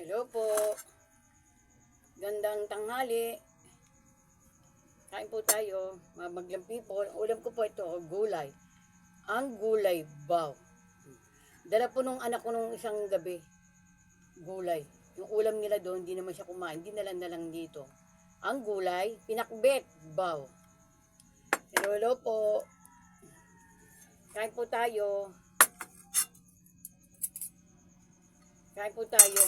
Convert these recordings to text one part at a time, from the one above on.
Hello po. Gandang tanghali. Kain po tayo, mga maglang people. Ulam ko po ito, gulay. Ang gulay baw. Dala po nung anak ko nung isang gabi, gulay. Yung ulam nila doon, hindi naman siya kumain. Hindi na lang dito. Ang gulay, pinakbet, baw. Hello po. Kain po tayo. Kain po tayo.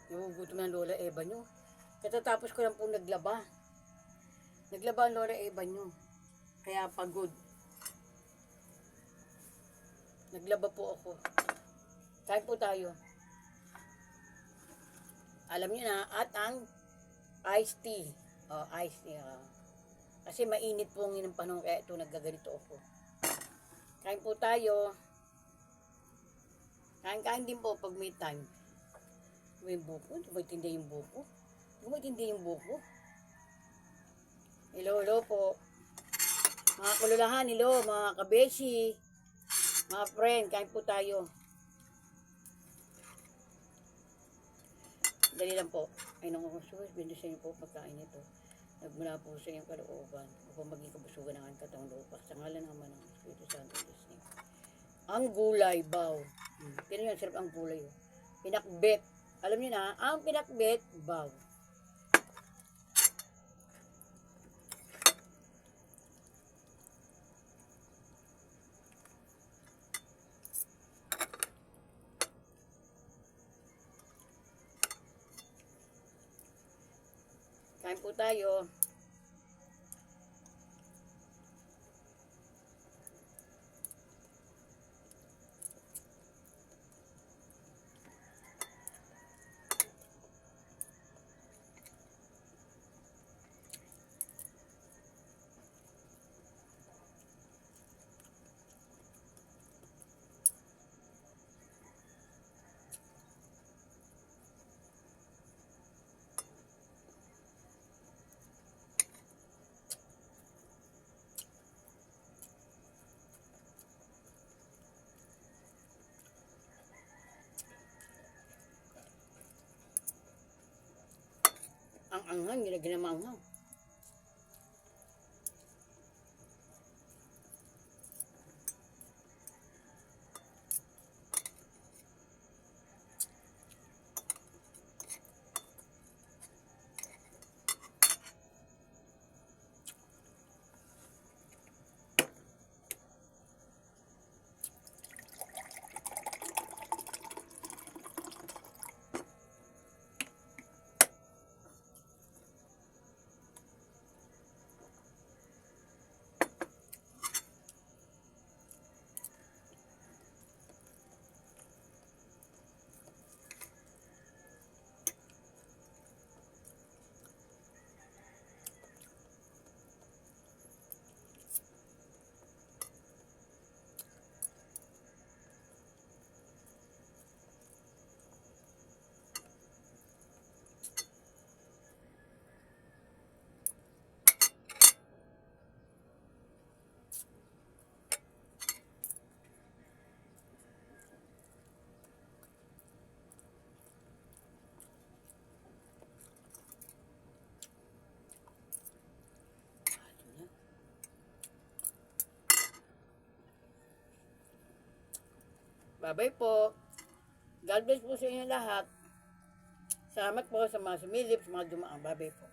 Nagugutom ng Lola Eva nyo. Katatapos ko lang po naglaba. Naglaba ang Lola Eva nyo. Kaya pagod. Naglaba po ako. Kain po tayo. Alam niyo na, at ang iced tea. Iced tea. Kasi mainit po ng panahon, kaya ito naggaganito ako. Kain po tayo. Kain din po pag may time. May buko. Tumitindi yung buko. Tumitindi yung buko. Hello po. Mga kululahan, hello, mga kabeshi. Mga friend, kain po tayo. Dali lang po. Ay naku, suwes, bendisyon niyo po pagkain nito. Nagmula po sa inyong kalooban upang maging kabusugan ng ang katawang lupa. Sa ngalan naman ng Espiritu Santo Diyos niyo. Ang gulay, baw. Tignan niyo, sarap ang gulay. Pinakbet. Alam niyo na, ang pinakbet, baw. Kain po tayo. Ang anghang, nilagyan ng manghang. Bye-bye po. God bless po sa inyo lahat. Salamat po sa mga sumilip, sa mga dumaan. Bye-bye po.